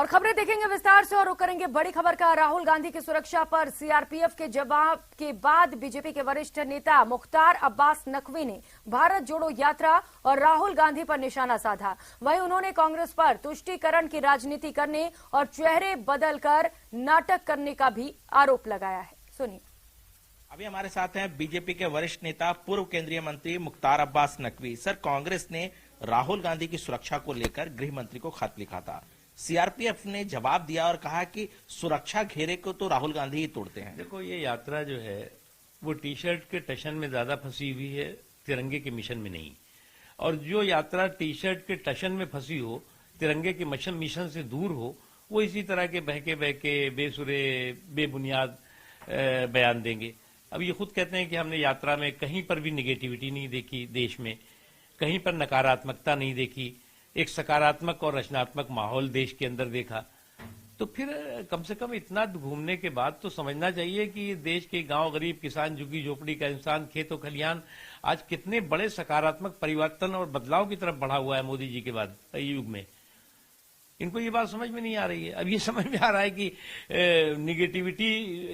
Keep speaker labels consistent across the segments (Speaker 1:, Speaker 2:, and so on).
Speaker 1: और खबरें देखेंगे विस्तार से और रुक करेंगे बड़ी खबर का। राहुल गांधी की सुरक्षा पर सीआरपीएफ के जवाब के बाद बीजेपी के वरिष्ठ नेता मुख्तार अब्बास नकवी ने भारत जोड़ो यात्रा और राहुल गांधी पर निशाना साधा। वहीं उन्होंने कांग्रेस पर तुष्टीकरण की राजनीति करने और चेहरे बदलकर नाटक करने का भी आरोप लगाया है। सुनिए।
Speaker 2: अभी हमारे साथ हैं बीजेपी के वरिष्ठ नेता पूर्व केंद्रीय मंत्री मुख्तार अब्बास नकवी। सर, कांग्रेस ने राहुल गांधी की सुरक्षा को लेकर गृह मंत्री को खत लिखा था। सीआरपीएफ ने जवाब दिया और कहा कि सुरक्षा घेरे को तो राहुल गांधी ही तोड़ते हैं।
Speaker 3: देखो, ये यात्रा जो है वो टी शर्ट के टशन में ज्यादा फंसी हुई है, तिरंगे के मिशन में नहीं। और जो यात्रा टी शर्ट के टशन में फंसी हो, तिरंगे के मिशन से दूर हो, वो इसी तरह के बहके बहके बेसुरे बेबुनियाद बयान देंगे। अब ये खुद कहते हैं कि हमने यात्रा में कहीं पर भी निगेटिविटी नहीं देखी, देश में कहीं पर नकारात्मकता नहीं देखी, एक सकारात्मक और रचनात्मक माहौल देश के अंदर देखा। तो फिर कम से कम इतना घूमने के बाद तो समझना चाहिए कि देश के गांव, गरीब किसान, झुग्गी झोपड़ी का इंसान, खेतों खलिहान आज कितने बड़े सकारात्मक परिवर्तन और बदलाव की तरफ बढ़ा हुआ है मोदी जी के बाद युग में। इनको ये बात समझ में नहीं आ रही है। अब ये समझ में आ रहा है कि निगेटिविटी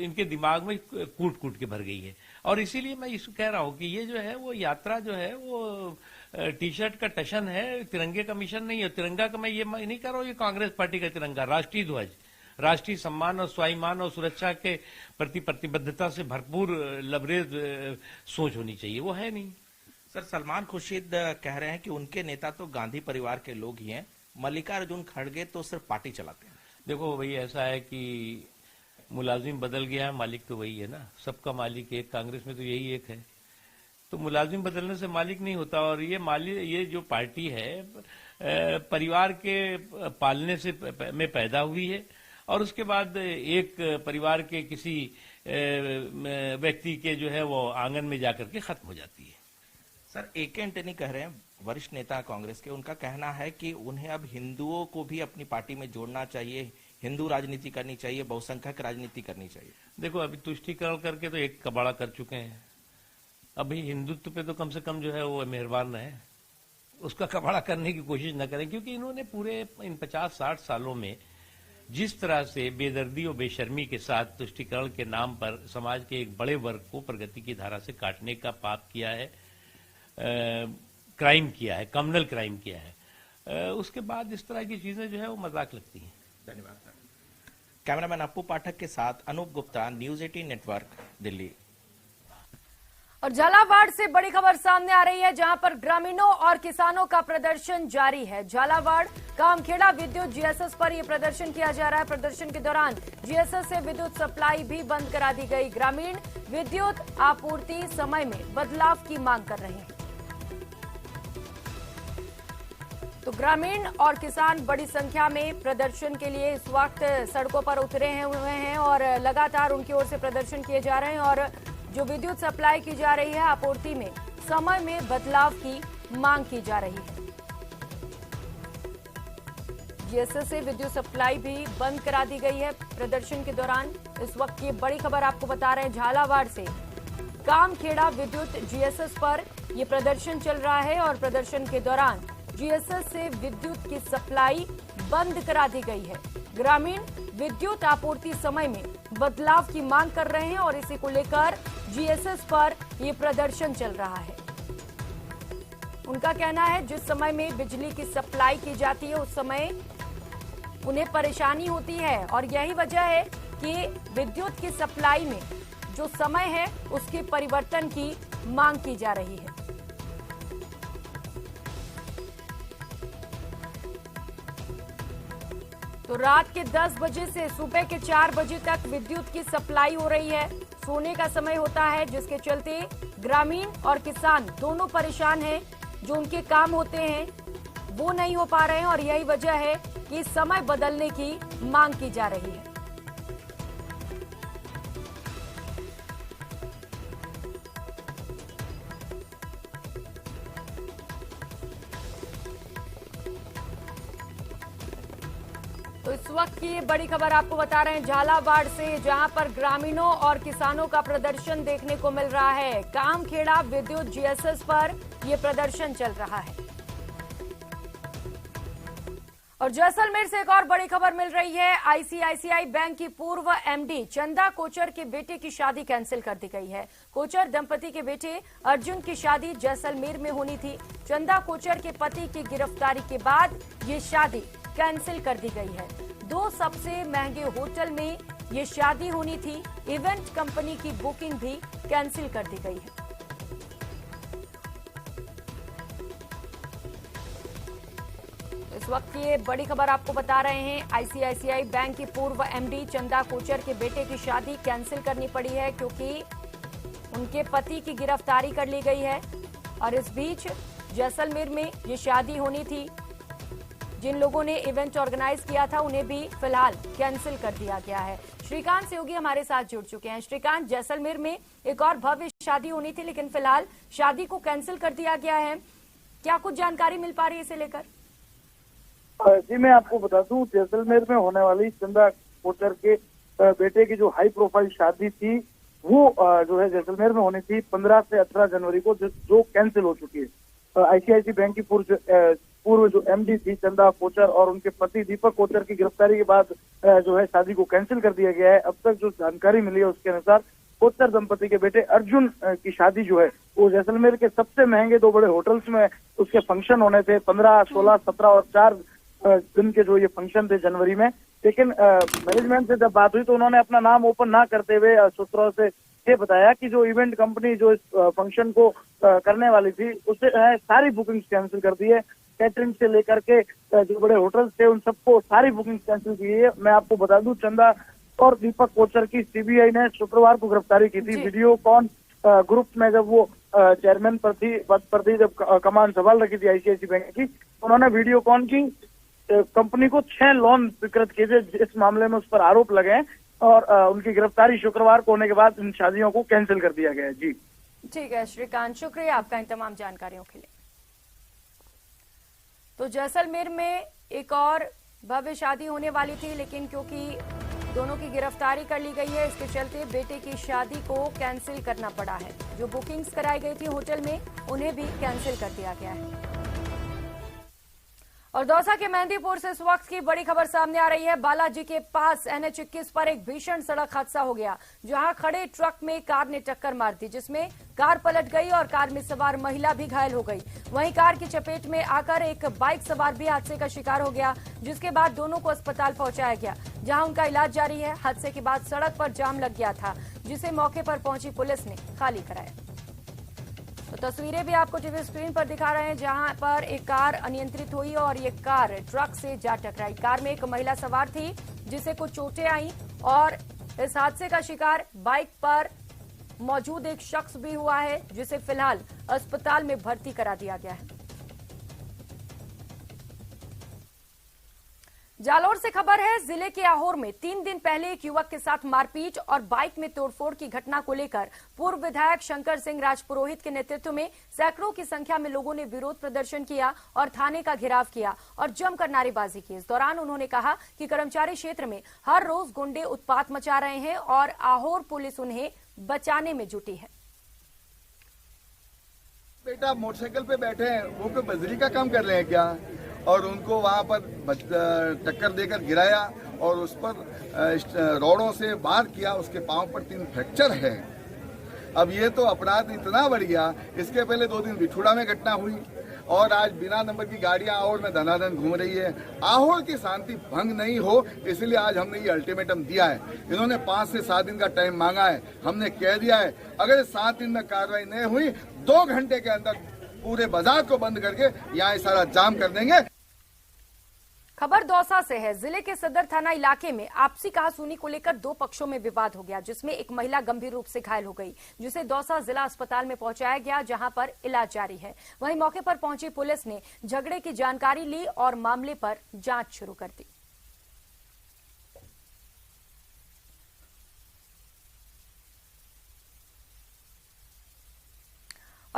Speaker 3: इनके दिमाग में कूट कूट के भर गई है। और इसीलिए मैं इसको कह रहा हूं कि ये जो है वो यात्रा जो है वो टी शर्ट का टशन है, तिरंगे का मिशन नहीं है। तिरंगा का मैं ये नहीं कह रहा हूं ये कांग्रेस पार्टी का तिरंगा, राष्ट्रीय ध्वज, राष्ट्रीय सम्मान और स्वाभिमान और सुरक्षा के प्रति प्रतिबद्धता से भरपूर लबरेज सोच होनी चाहिए, वो है नहीं।
Speaker 2: सर, सलमान खुर्शीद कह रहे हैं कि उनके नेता तो गांधी परिवार के लोग ही हैं, मल्लिकार्जुन खड़गे तो सिर्फ पार्टी चलाते हैं।
Speaker 3: देखो भाई, ऐसा है कि मुलाजिम बदल गया है, मालिक तो वही है ना, सबका मालिक एक, कांग्रेस में तो यही एक है। तो मुलाजिम बदलने से मालिक नहीं होता। और ये जो पार्टी है परिवार के पालने से में पैदा हुई है और उसके बाद एक परिवार के किसी व्यक्ति के जो है वो आंगन में जाकर के खत्म हो जाती है।
Speaker 2: Sir, A K. एंटनी कह रहे हैं, वरिष्ठ नेता कांग्रेस के, उनका कहना है कि उन्हें अब हिंदुओं को भी अपनी पार्टी में जोड़ना चाहिए, हिंदू राजनीति करनी चाहिए, बहुसंख्यक राजनीति करनी चाहिए।
Speaker 3: देखो, अभी तुष्टीकरण करके तो एक कबाड़ा कर चुके हैं। अभी हिंदुत्व पे तो कम से कम जो है वो मेहरबान रहे, उसका कबाड़ा करने की कोशिश न करें। क्योंकि इन्होंने पूरे इन 50-60 सालों में जिस तरह से बेदर्दी और बेशर्मी के साथ तुष्टीकरण के नाम पर समाज के एक बड़े वर्ग को प्रगति की धारा से काटने का पाप किया है, क्राइम किया है, कम्युनल क्राइम किया है, उसके बाद इस तरह की चीजें जो है वो मजाक लगती हैं।
Speaker 2: धन्यवाद सर। कैमरामैन अप्पू पाठक के साथ अनूप गुप्ता, न्यूज 18 नेटवर्क, दिल्ली।
Speaker 1: और झालावाड़ से बड़ी खबर सामने आ रही है, जहां पर ग्रामीणों और किसानों का प्रदर्शन जारी है। झालावाड़ कामखेड़ा विद्युत जीएसएस पर यह प्रदर्शन किया जा रहा है। प्रदर्शन के दौरान जीएसएस से विद्युत सप्लाई भी बंद करा दी गई। ग्रामीण विद्युत आपूर्ति समय में बदलाव की मांग कर रहे हैं। तो ग्रामीण और किसान बड़ी संख्या में प्रदर्शन के लिए इस वक्त सड़कों पर उतरे हुए हैं और लगातार उनकी ओर से प्रदर्शन किए जा रहे हैं। और जो विद्युत सप्लाई की जा रही है, आपूर्ति में समय में बदलाव की मांग की जा रही है। जीएसएस से विद्युत सप्लाई भी बंद करा दी गई है प्रदर्शन के दौरान। इस वक्त ये बड़ी खबर आपको बता रहे हैं, झालावाड़ से कामखेड़ा विद्युत जीएसएस पर यह प्रदर्शन चल रहा है और प्रदर्शन के दौरान जीएसएस से विद्युत की सप्लाई बंद करा दी गई है। ग्रामीण विद्युत आपूर्ति समय में बदलाव की मांग कर रहे हैं और इसी को लेकर जीएसएस पर यह प्रदर्शन चल रहा है। उनका कहना है जिस समय में बिजली की सप्लाई की जाती है उस समय उन्हें परेशानी होती है और यही वजह है कि विद्युत की सप्लाई में जो समय है उसके परिवर्तन की मांग की जा रही है। तो रात के 10 बजे से सुबह के 4 बजे तक विद्युत की सप्लाई हो रही है। सोने का समय होता है, जिसके चलते ग्रामीण और किसान दोनों परेशान हैं। जो उनके काम होते हैं वो नहीं हो पा रहे हैं और यही वजह है कि समय बदलने की मांग की जा रही है। तो इस वक्त की बड़ी खबर आपको बता रहे हैं झालावाड़ से, जहां पर ग्रामीणों और किसानों का प्रदर्शन देखने को मिल रहा है। कामखेड़ा विद्युत जीएसएस पर यह प्रदर्शन चल रहा है। और जैसलमेर से एक और बड़ी खबर मिल रही है। आईसीआईसीआई बैंक की पूर्व एमडी चंदा कोचर के बेटे की शादी कैंसिल कर दी गई है। कोचर दंपति के बेटे अर्जुन की शादी जैसलमेर में होनी थी। चंदा कोचर के पति की गिरफ्तारी के बाद ये शादी कैंसिल कर दी गई है। 2 सबसे महंगे होटल में ये शादी होनी थी। इवेंट कंपनी की बुकिंग भी कैंसिल कर दी गई है। इस वक्त ये बड़ी खबर आपको बता रहे हैं। आईसीआईसीआई बैंक की पूर्व एमडी चंदा कोचर के बेटे की शादी कैंसिल करनी पड़ी है क्योंकि उनके पति की गिरफ्तारी कर ली गई है। और इस बीच जैसलमेर में ये शादी होनी थी। जिन लोगों ने इवेंट ऑर्गेनाइज किया था उन्हें भी फिलहाल कैंसिल कर दिया गया है। श्रीकांत सेवगी हमारे साथ जुड़ चुके हैं। श्रीकांत, जैसलमेर में एक और भव्य शादी होनी थी लेकिन फिलहाल शादी को कैंसिल कर दिया गया है। क्या कुछ जानकारी मिल पा रही है इसे लेकर?
Speaker 4: जी मैं आपको बता दूं, जैसलमेर में होने वाली चंदा कोचर के बेटे की जो हाई प्रोफाइल शादी थी वो जो है जैसलमेर में होनी थी 15 से 18 जनवरी को, जो कैंसिल हो चुकी है। आईसीआईसी बैंक की पूर्व जो एमडी थी चंदा कोचर और उनके पति दीपक कोचर की गिरफ्तारी के बाद जो है शादी को कैंसिल कर दिया गया है। अब तक जो जानकारी मिली है उसके अनुसार कोचर दंपति के बेटे अर्जुन की शादी जो है वो जैसलमेर के सबसे महंगे 2 बड़े होटल्स में उसके फंक्शन होने थे। 15, 16, 17 और 4 दिन के जो ये फंक्शन थे जनवरी में। लेकिन मैनेजमेंट से जब बात हुई तो उन्होंने अपना नाम ओपन ना करते हुए सूत्रों से ये बताया कि जो इवेंट कंपनी जो इस फंक्शन को करने वाली थी उसे सारी बुकिंग्स कैंसिल कर दी है। कैटरिंग से लेकर के जो बड़े होटल्स थे उन सबको सारी बुकिंग कैंसिल की है। मैं आपको बता दूं, चंदा और दीपक कोचर की सीबीआई ने शुक्रवार को गिरफ्तारी की थी। वीडियोकॉन ग्रुप में जब वो चेयरमैन पद पर थी, जब कमान संभाल रखी थी आईसीआईसीआई बैंक की, उन्होंने वीडियोकॉन की कंपनी को 6 लोन स्वीकृत किए थे। इस मामले में उस पर आरोप लगे हैं और उनकी गिरफ्तारी शुक्रवार को होने के बाद इन शादियों को कैंसिल कर दिया गया है। जी
Speaker 1: ठीक है श्रीकांत, शुक्रिया आपका इन तमाम जानकारियों के लिए। तो जैसलमेर में एक और भव्य शादी होने वाली थी लेकिन क्योंकि दोनों की गिरफ्तारी कर ली गई है इसके चलते बेटे की शादी को कैंसिल करना पड़ा है। जो बुकिंग्स कराई गई थी होटल में उन्हें भी कैंसिल कर दिया गया है। और दौसा के मेहंदीपुर से इस वक्त की बड़ी खबर सामने आ रही है। बालाजी के पास NH21 पर एक भीषण सड़क हादसा हो गया जहां खड़े ट्रक में कार ने टक्कर मार दी जिसमें कार पलट गई और कार में सवार महिला भी घायल हो गई। वहीं कार की चपेट में आकर एक बाइक सवार भी हादसे का शिकार हो गया जिसके बाद दोनों को अस्पताल पहुंचाया गया जहां उनका इलाज जारी है। हादसे के बाद सड़क पर जाम लग गया था जिसे मौके पर पहुंची पुलिस ने खाली कराया। तो तस्वीरें भी आपको टीवी स्क्रीन पर दिखा रहे हैं जहां पर एक कार अनियंत्रित हुई और ये कार ट्रक से जा टकराई। कार में एक महिला सवार थी जिसे कुछ चोटें आई और इस हादसे का शिकार बाइक पर मौजूद एक शख्स भी हुआ है जिसे फिलहाल अस्पताल में भर्ती करा दिया गया है। जालौर से खबर है। जिले के आहोर में 3 दिन पहले एक युवक के साथ मारपीट और बाइक में तोड़फोड़ की घटना को लेकर पूर्व विधायक शंकर सिंह राजपुरोहित के नेतृत्व में सैकड़ों की संख्या में लोगों ने विरोध प्रदर्शन किया और थाने का घेराव किया और जमकर नारेबाजी की। इस दौरान उन्होंने कहा कि कर्मचारी क्षेत्र में हर रोज गुंडे उत्पात मचा रहे हैं और आहोर पुलिस उन्हें बचाने में जुटी है।
Speaker 5: बेटा मोटरसाइकिल पे बैठे हैं, वो कोई बजरी का काम कर रहे हैं क्या? और उनको वहां पर टक्कर देकर गिराया और उस पर रॉडों से वार किया। उसके पांव पर 3 फ्रैक्चर है। अब ये तो अपराध इतना बढ़ गया। इसके पहले 2 दिन बिठूड़ा में घटना हुई और आज बिना नंबर की गाड़ियां आहोर में धनाधन घूम रही है। आहोर की शांति भंग नहीं हो इसलिए आज हमने ये अल्टीमेटम दिया है। इन्होंने 5 से 7 दिन का टाइम मांगा है, हमने कह दिया है अगर 7 दिन में कार्रवाई नहीं हुई 2 घंटे के अंदर पूरे बाजार को बंद करके यहाँ सारा जाम कर देंगे।
Speaker 1: खबर दौसा से है। जिले के सदर थाना इलाके में आपसी कहासुनी को लेकर 2 पक्षों में विवाद हो गया जिसमें एक महिला गंभीर रूप से घायल हो गई जिसे दौसा जिला अस्पताल में पहुंचाया गया जहां पर इलाज जारी है। वहीं मौके पर पहुंची पुलिस ने झगड़े की जानकारी ली और मामले पर जांच शुरू कर दी।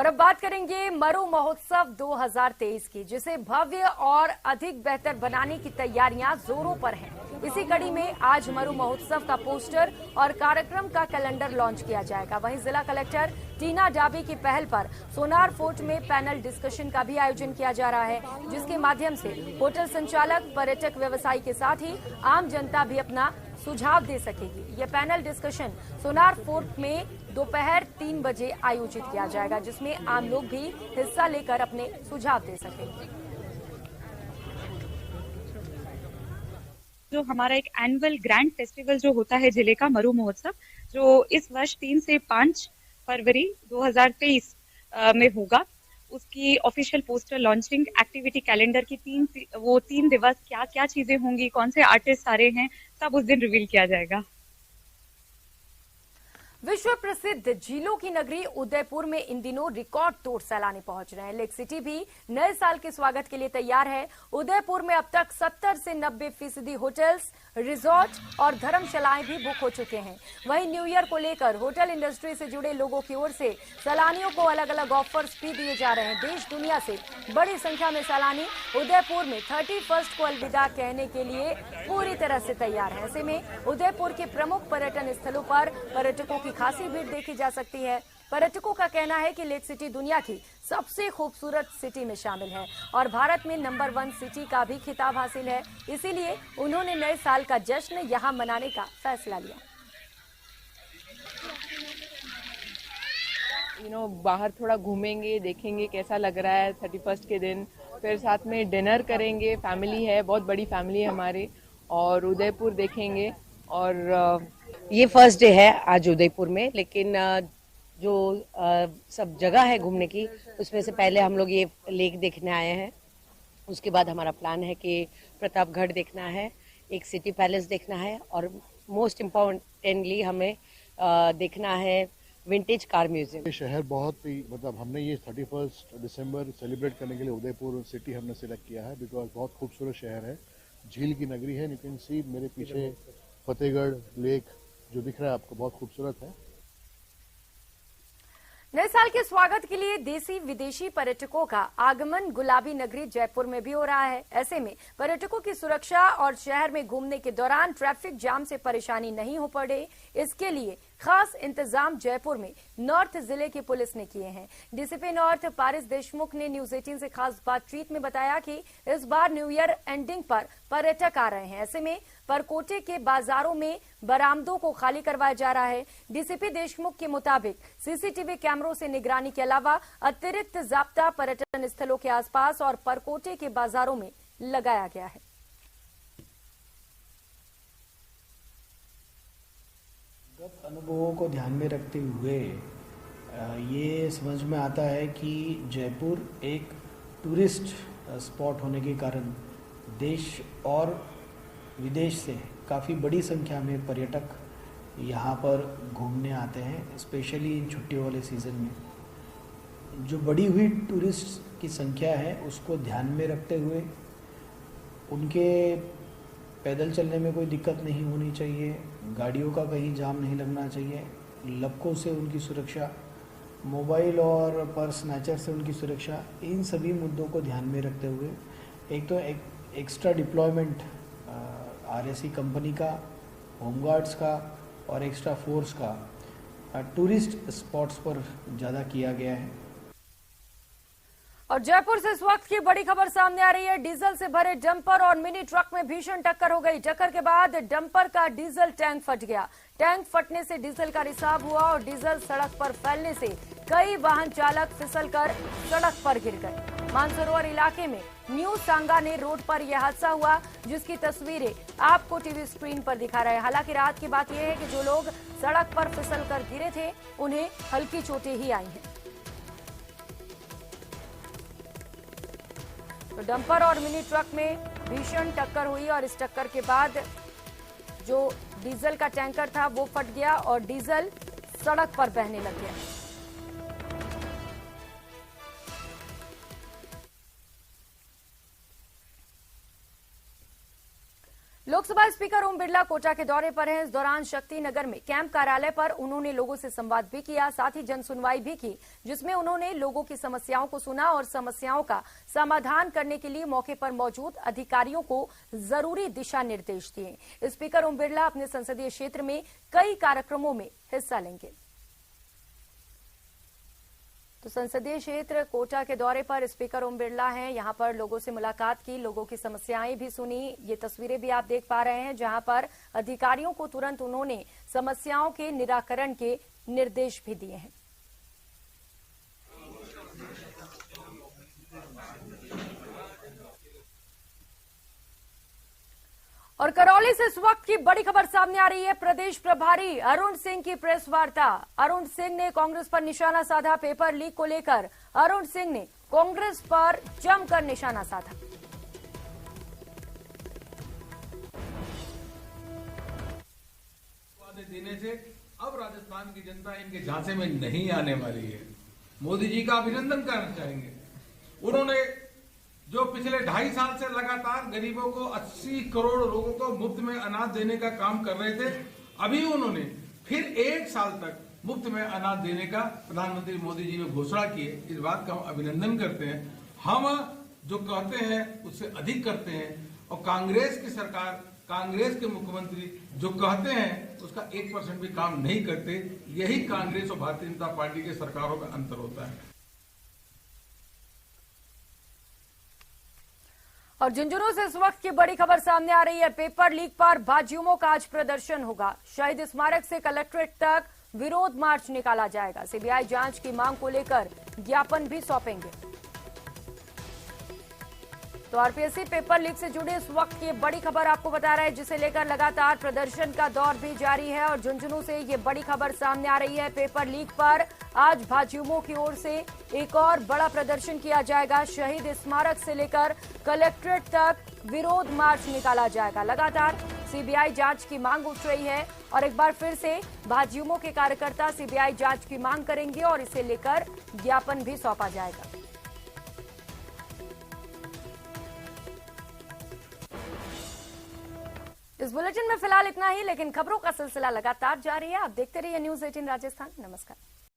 Speaker 1: और अब बात करेंगे मरु महोत्सव 2023 की, जिसे भव्य और अधिक बेहतर बनाने की तैयारियां जोरों पर हैं। इसी कड़ी में आज मरु महोत्सव का पोस्टर और कार्यक्रम का कैलेंडर लॉन्च किया जाएगा। वहीं जिला कलेक्टर टीना डाबी की पहल पर सोनार फोर्ट में पैनल डिस्कशन का भी आयोजन किया जा रहा है, जिसके माध्यम से होटल संचालक, पर्यटक, व्यवसायी के साथ ही आम जनता भी अपना सुझाव दे सकेगी। ये पैनल डिस्कशन सोनार फोर्ट में दोपहर 3 बजे आयोजित किया जाएगा, जिसमें आम लोग भी हिस्सा लेकर अपने सुझाव दे सकेंगे।
Speaker 6: जो हमारा एक एनुअल ग्रैंड फेस्टिवल जो होता है जिले का मरु महोत्सव, जो इस वर्ष 3 से 5 फरवरी 2023 में होगा, उसकी official poster launching, activity calendar की 3 दिवस क्या क्या चीजें होंगी, कौन से आर्टिस्ट सारे हैं, सब उस दिन रिवील किया जाएगा।
Speaker 1: विश्व प्रसिद्ध झीलों की नगरी उदयपुर में इन दिनों रिकॉर्ड तोड़ सैलानी पहुंच रहे हैं। लेक सिटी भी नए साल के स्वागत के लिए तैयार है। उदयपुर में अब तक 70 से 90% होटल्स, रिजॉर्ट और धर्मशालाएं भी बुक हो चुके हैं। वहीं न्यू ईयर को लेकर होटल इंडस्ट्री से जुड़े लोगों की ओर से सैलानियों को अलग अलग ऑफर्स भी दिए जा रहे हैं। देश दुनिया से बड़ी संख्या में सैलानी उदयपुर में 31 को अलविदा कहने के लिए पूरी तरह से तैयार है। ऐसे में उदयपुर के प्रमुख पर्यटन स्थलों पर पर्यटकों की खासी भीड़ देखी जा सकती है। पर्यटकों का कहना है कि लेक सिटी दुनिया की सबसे खूबसूरत सिटी में शामिल है और भारत में नंबर 1 सिटी का भी खिताब हासिल है। इसीलिए उन्होंने नए साल का जश्न यहां मनाने का फैसला लिया।
Speaker 7: बाहर थोड़ा घूमेंगे, देखेंगे कैसा लग रहा है 31 के दिन, फिर साथ में डिनर करेंगे। फैमिली है, बहुत बड़ी फैमिली है हमारी, और उदयपुर देखेंगे। और
Speaker 8: ये फर्स्ट डे है आज उदयपुर में, लेकिन जो सब जगह है घूमने की, उसमें से पहले हम लोग ये लेक देखने आए हैं। उसके बाद हमारा प्लान है कि प्रतापगढ़ देखना है, एक सिटी पैलेस देखना है, और मोस्ट इम्पोर्टेंटली हमें देखना है विंटेज कार म्यूजियम।
Speaker 9: शहर बहुत ही हमने ये 31 दिसंबर सेलिब्रेट करने के लिए उदयपुर सिटी हमने सिलेक्ट किया है, बिकॉज बहुत खूबसूरत शहर है, झील की नगरी है। यू कैन सी मेरे पीछे फतेहगढ़ लेक जो दिख रहा है आपको, बहुत खूबसूरत है।
Speaker 1: नए साल के स्वागत के लिए देसी विदेशी पर्यटकों का आगमन गुलाबी नगरी जयपुर में भी हो रहा है। ऐसे में पर्यटकों की सुरक्षा और शहर में घूमने के दौरान ट्रैफिक जाम से परेशानी नहीं हो पड़े, इसके लिए खास इंतजाम जयपुर में नॉर्थ जिले की पुलिस ने किए हैं। डीसीपी नॉर्थ पारिस देशमुख ने न्यूज 18 से खास बातचीत में बताया कि इस बार न्यू ईयर एंडिंग पर पर्यटक आ रहे हैं। ऐसे में परकोटे के बाजारों में बरामदों को खाली करवाया जा रहा है। डीसीपी देशमुख के मुताबिक सीसीटीवी कैमरों से निगरानी के अलावा अतिरिक्त जाब्ता पर्यटन स्थलों के आसपास और परकोटे के बाजारों में लगाया गया है।
Speaker 10: गत अनुभवों को ध्यान में रखते हुए ये समझ में आता है कि जयपुर एक टूरिस्ट स्पॉट होने के कारण देश और विदेश से काफ़ी बड़ी संख्या में पर्यटक यहाँ पर घूमने आते हैं, स्पेशली इन छुट्टियों वाले सीज़न में। जो बढ़ी हुई टूरिस्ट की संख्या है उसको ध्यान में रखते हुए उनके पैदल चलने में कोई दिक्कत नहीं होनी चाहिए, गाड़ियों का कहीं जाम नहीं लगना चाहिए, लपकों से उनकी सुरक्षा, मोबाइल और पर्स स्नैचर से उनकी सुरक्षा, इन सभी मुद्दों को ध्यान में रखते हुए एक तो एक्स्ट्रा डिप्लॉयमेंट आरएससी कंपनी का, होमगार्ड्स का और एक्स्ट्रा फोर्स का टूरिस्ट स्पॉट्स पर ज़्यादा किया गया है।
Speaker 1: और जयपुर से इस वक्त की बड़ी खबर सामने आ रही है। डीजल से भरे डंपर और मिनी ट्रक में भीषण टक्कर हो गई। टक्कर के बाद डंपर का डीजल टैंक फट गया। टैंक फटने से डीजल का रिसाव हुआ और डीजल सड़क पर फैलने से कई वाहन चालक फिसलकर सड़क पर गिर गए। मानसरोवर इलाके में न्यू सांगाने रोड पर यह हादसा हुआ, जिसकी तस्वीरें आपको टीवी स्क्रीन पर दिखा रहे हैं। हालांकि राहत की बात यह है कि जो लोग सड़क पर फिसलकर गिरे थे उन्हें हल्की चोटें ही आई हैं। तो डंपर और मिनी ट्रक में भीषण टक्कर हुई और इस टक्कर के बाद जो डीजल का टैंकर था वो फट गया और डीजल सड़क पर बहने लग गया। लोकसभा स्पीकर ओम बिरला कोटा के दौरे पर हैं। इस दौरान शक्ति नगर में कैंप कार्यालय पर उन्होंने लोगों से संवाद भी किया, साथ ही जन सुनवाई भी की, जिसमें उन्होंने लोगों की समस्याओं को सुना और समस्याओं का समाधान करने के लिए मौके पर मौजूद अधिकारियों को जरूरी दिशा निर्देश दिए। स्पीकर ओम बिरला अपने संसदीय क्षेत्र में कई कार्यक्रमों में हिस्सा लेंगे। तो संसदीय क्षेत्र कोटा के दौरे पर स्पीकर ओम बिरला हैं। यहां पर लोगों से मुलाकात की, लोगों की समस्याएं भी सुनी। ये तस्वीरें भी आप देख पा रहे हैं, जहां पर अधिकारियों को तुरंत उन्होंने समस्याओं के निराकरण के निर्देश भी दिए हैं। और करौली से इस वक्त की बड़ी खबर सामने आ रही है। प्रदेश प्रभारी अरुण सिंह की प्रेस वार्ता। अरुण सिंह ने कांग्रेस पर निशाना साधा। पेपर लीक को लेकर अरुण सिंह ने कांग्रेस पर जमकर निशाना साधा।
Speaker 11: वादे देने से अब राजस्थान की जनता इनके झांसे में नहीं आने वाली है। मोदी जी का अभिनंदन करना चाहेंगे। उन्होंने जो पिछले 2.5 साल से लगातार गरीबों को 80 करोड़ लोगों को मुफ्त में अनाज देने का काम कर रहे थे, अभी उन्होंने फिर 1 साल तक मुफ्त में अनाज देने का प्रधानमंत्री मोदी जी ने घोषणा की है। इस बात का हम अभिनंदन करते हैं। हम जो कहते हैं उससे अधिक करते हैं और कांग्रेस की सरकार, कांग्रेस के मुख्यमंत्री जो कहते हैं उसका 1% भी काम नहीं करते। यही कांग्रेस और भारतीय जनता पार्टी की सरकारों में अंतर होता है।
Speaker 1: और झुंझुनू से इस वक्त की बड़ी खबर सामने आ रही है। पेपर लीक पर भाजयुमो का आज प्रदर्शन होगा। शहीद स्मारक से कलेक्ट्रेट तक विरोध मार्च निकाला जाएगा। सीबीआई जांच की मांग को लेकर ज्ञापन भी सौंपेंगे। तो आरपीएससी पेपर लीक से जुड़ी इस वक्त की बड़ी खबर आपको बता रहे हैं, जिसे लेकर लगातार प्रदर्शन का दौर भी जारी है। और झुंझुनू से ये बड़ी खबर सामने आ रही है। पेपर लीक पर आज भाजयुमो की ओर से एक और बड़ा प्रदर्शन किया जाएगा। शहीद स्मारक से लेकर कलेक्ट्रेट तक विरोध मार्च निकाला जाएगा। लगातार सीबीआई जांच की मांग उठ रही है और एक बार फिर से भाजयुमो के कार्यकर्ता सीबीआई जांच की मांग करेंगे और इसे लेकर ज्ञापन भी सौंपा जाएगा। इस बुलेटिन में फिलहाल इतना ही, लेकिन खबरों का सिलसिला लगातार जारी है। आप देखते रहिए न्यूज़ 18 राजस्थान। नमस्कार।